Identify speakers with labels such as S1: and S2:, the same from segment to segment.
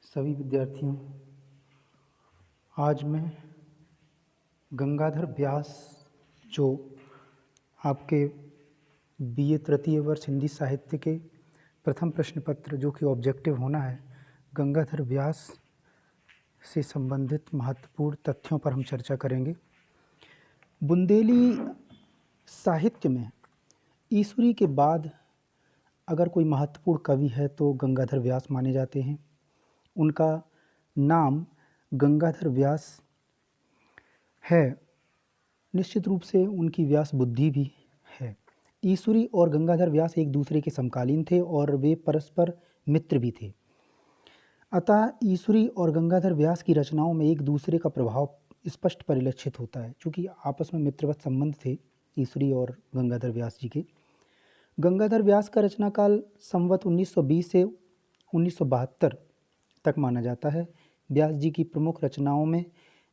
S1: सभी विद्यार्थियों, आज मैं गंगाधर व्यास जो आपके बीए तृतीय वर्ष हिंदी साहित्य के प्रथम प्रश्न पत्र जो कि ऑब्जेक्टिव होना है, गंगाधर व्यास से संबंधित महत्वपूर्ण तथ्यों पर हम चर्चा करेंगे। बुंदेली साहित्य में ईश्वरी के बाद अगर कोई महत्वपूर्ण कवि है तो गंगाधर व्यास माने जाते हैं। उनका नाम गंगाधर व्यास है। निश्चित रूप से उनकी व्यास बुद्धि भी है। ईश्वरी और गंगाधर व्यास एक दूसरे के समकालीन थे और वे परस्पर मित्र भी थे। अतः ईश्वरी और गंगाधर व्यास की रचनाओं में एक दूसरे का प्रभाव स्पष्ट परिलक्षित होता है, क्योंकि आपस में मित्रवत संबंध थे ईश्वरी और गंगाधर व्यास जी के। गंगाधर व्यास का रचना काल संवत 1920 से 1972 तक माना जाता है। व्यास जी की प्रमुख रचनाओं में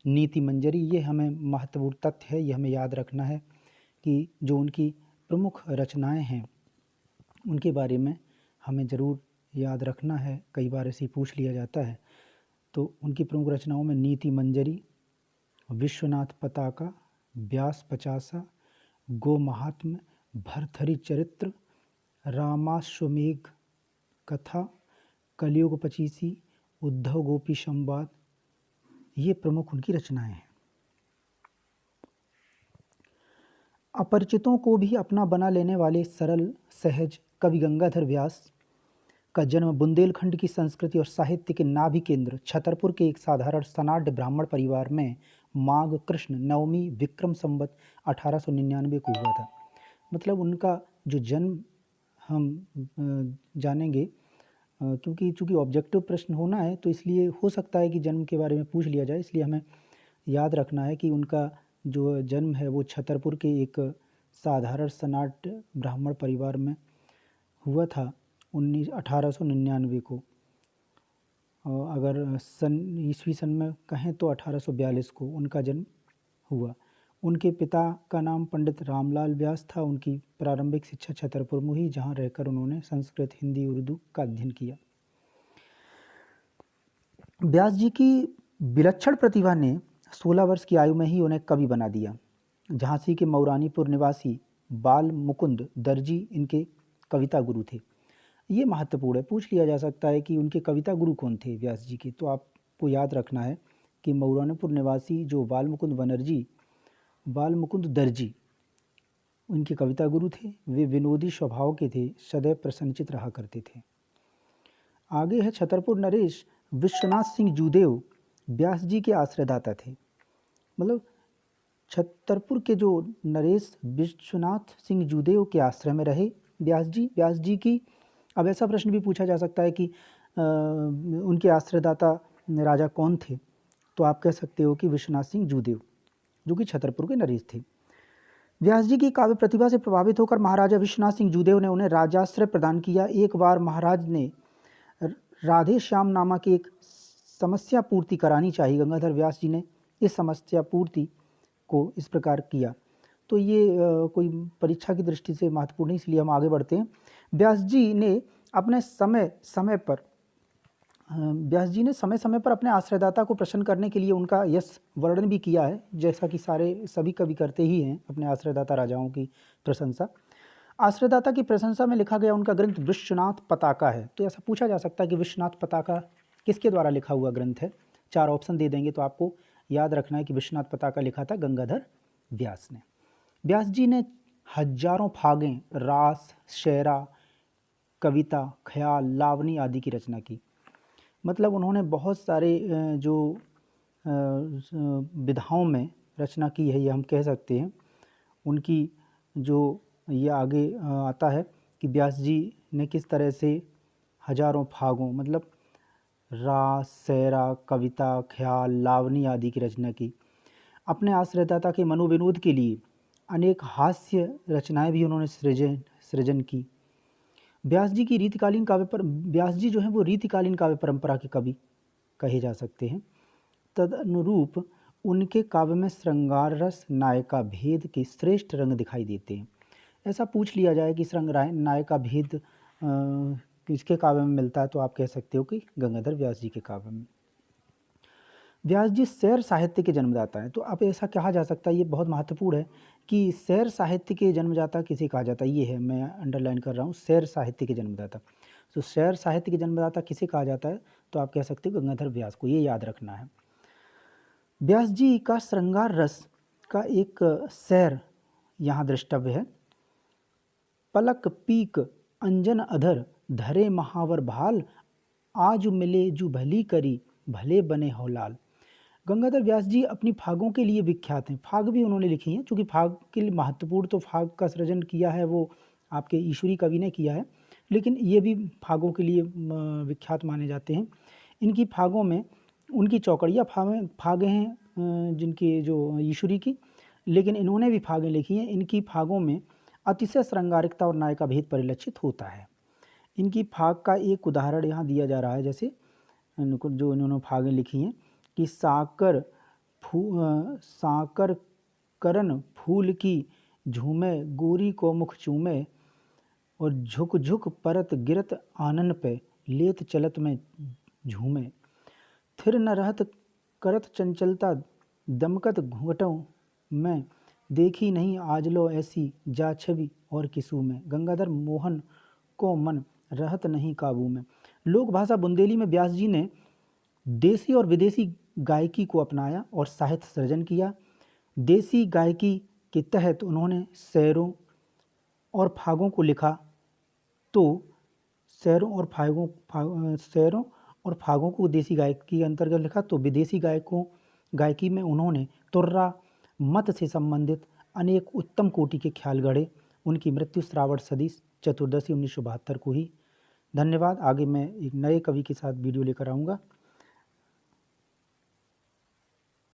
S1: नीति मंजरी, ये हमें महत्वपूर्ण तथ्य है, ये हमें याद रखना है कि जो उनकी प्रमुख रचनाएं हैं उनके बारे में हमें ज़रूर याद रखना है। कई बार ऐसे पूछ लिया जाता है। तो उनकी प्रमुख रचनाओं में नीति मंजरी, विश्वनाथ पताका, व्यास पचासा, गो महात्म्य, भरथरी चरित्र, रामाश्वमेघ कथा, कलियुग पचीसी, उद्धव गोपी संवाद, ये प्रमुख उनकी रचनाएं हैं। अपरिचितों को भी अपना बना लेने वाले सरल सहज कवि गंगाधर व्यास का जन्म बुंदेलखंड की संस्कृति और साहित्य के नाभि केंद्र छतरपुर के एक साधारण सनाढ़ ब्राह्मण परिवार में माघ कृष्ण नवमी विक्रम संवत 1899 को हुआ था। मतलब उनका जो जन्म हम जानेंगे, क्योंकि चूँकि ऑब्जेक्टिव प्रश्न होना है तो इसलिए हो सकता है कि जन्म के बारे में पूछ लिया जाए, इसलिए हमें याद रखना है कि उनका जो जन्म है वो छतरपुर के एक साधारण सनाढ़ ब्राह्मण परिवार में हुआ था 1899 को। अगर सन ईस्वी सन में कहें तो 1842 को उनका जन्म हुआ। उनके पिता का नाम पंडित रामलाल व्यास था। उनकी प्रारंभिक शिक्षा छतरपुर में हुई, जहाँ रहकर उन्होंने संस्कृत, हिंदी, उर्दू का अध्ययन किया। व्यास जी की विलक्षण प्रतिभा ने 16 वर्ष की आयु में ही उन्हें कवि बना दिया। झांसी के मऊरानीपुर निवासी बाल मुकुंद दर्जी इनके कविता गुरु थे। ये महत्वपूर्ण है, पूछ लिया जा सकता है कि उनके कविता गुरु कौन थे व्यास जी के। तो आपको याद रखना है कि मऊरानीपुर निवासी जो बाल मुकुंद दर्जी उनके कविता गुरु थे। वे विनोदी स्वभाव के थे, सदैव प्रसन्नचित रहा करते थे। आगे है छतरपुर नरेश विश्वनाथ सिंह जूदेव व्यास जी के आश्रयदाता थे। मतलब छतरपुर के जो नरेश विश्वनाथ सिंह जूदेव के आश्रय में रहे व्यास जी की। अब ऐसा प्रश्न भी पूछा जा सकता है कि उनके आश्रयदाता राजा कौन थे, तो आप कह सकते हो कि विश्वनाथ सिंह जूदेव, जो कि छतरपुर के नरेश थे। व्यास जी की काव्य प्रतिभा से प्रभावित होकर महाराजा विश्वनाथ सिंह जूदेव ने उन्हें राजाश्रय प्रदान किया। एक बार महाराज ने राधे श्याम नामक एक समस्या पूर्ति करानी चाहिए। गंगाधर व्यास जी ने इस समस्या पूर्ति को इस प्रकार किया। तो ये कोई परीक्षा की दृष्टि से महत्वपूर्ण है, इसलिए हम आगे बढ़ते हैं। व्यास जी ने समय समय पर अपने आश्रयदाता को प्रसन्न करने के लिए उनका यश वर्णन भी किया है, जैसा कि सभी कवि करते ही हैं अपने आश्रयदाता राजाओं की प्रशंसा। आश्रयदाता की प्रशंसा में लिखा गया उनका ग्रंथ विश्वनाथ पताका है। तो ऐसा पूछा जा सकता है कि विश्वनाथ पताका किसके द्वारा लिखा हुआ ग्रंथ है। 4 ऑप्शन दे देंगे तो आपको याद रखना है कि विश्वनाथ पताका लिखा था गंगाधर व्यास ने। व्यास जी ने हजारों फागें, रास, शेरा, कविता, ख्याल, लावनी आदि की रचना की। मतलब उन्होंने बहुत सारे जो विधाओं में रचना की है, ये हम कह सकते हैं। उनकी जो ये आगे आता है कि व्यास जी ने किस तरह से हजारों फागों, मतलब रास, शेरा, कविता, ख्याल, लावनी आदि की रचना की। अपने आश्रयदाता के मनोविनोद के लिए अनेक हास्य रचनाएं भी उन्होंने सृजन की। व्यास जी जो हैं वो रीतिकालीन काव्य परंपरा के कवि कहे जा सकते हैं। तदनुरूप उनके काव्य में श्रृंगार रस, नायका भेद के श्रेष्ठ रंग दिखाई देते हैं। ऐसा पूछ लिया जाए कि नायका भेद किसके काव्य में मिलता है, तो आप कह सकते हो कि गंगाधर व्यास जी के काव्य में। व्यास जी सैर साहित्य के जन्मदाता हैं, तो अब ऐसा कहा जा सकता है, ये बहुत महत्वपूर्ण है कि सैर साहित्य के जन्मदाता किसे कहा जाता है। ये है, मैं अंडरलाइन कर रहा हूँ, सैर साहित्य के जन्मदाता। तो सैर साहित्य के जन्मदाता किसे कहा जाता है, तो आप कह सकते हो गंगाधर व्यास को, ये याद रखना है। व्यास जी का श्रृंगार रस का एक सैर यहाँ दृष्टव्य है। पलक पीक अंजन अधर धरे महावर भाल, आज मिले जू भली करी भले बने हो लाल। गंगाधर व्यास जी अपनी फागों के लिए विख्यात हैं। फाग भी उन्होंने लिखी हैं, चूँकि फाग के लिए महत्वपूर्ण तो फाग का सृजन किया है वो आपके ईश्वरी कवि ने किया है, लेकिन ये भी फागों के लिए विख्यात माने जाते हैं। इनकी फागों में उनकी चौकड़िया फागें हैं जिनकी जो ईश्वरी की, लेकिन इन्होंने भी फागें लिखी हैं। इनकी फागों में अतिशय श्रृंगारिकता और नायिका भेद परिलक्षित होता है। इनकी फाग का एक उदाहरण यहाँ दिया जा रहा है, जैसे जो इन्होंने फागें लिखी हैं कि साकर करन फूल की झूमे, गोरी को मुख चूमे, और झुक झुक परत गिरत आनन पे, लेत चलत में झूमे। थिर न रहत करत चंचलता, दमकत घूंघटों में, देखी नहीं आज लो ऐसी जा छवि और किसू में। गंगाधर मोहन को मन रहत नहीं काबू में। लोक भाषा बुंदेली में व्यास जी ने देसी और विदेशी गायकी को अपनाया और साहित्य सृजन किया। देसी गायकी के तहत उन्होंने शेरों और फागों को लिखा, तो शेरों और फागों को देसी गायकी के अंतर्गत लिखा। तो विदेशी गायकी में उन्होंने तुर्रा मत से संबंधित अनेक उत्तम कोटि के ख्याल गढ़े। उनकी मृत्यु श्रावण सदी चतुर्दशी 1972 को ही। धन्यवाद। आगे मैं एक नए कवि के साथ वीडियो लेकर आऊँगा।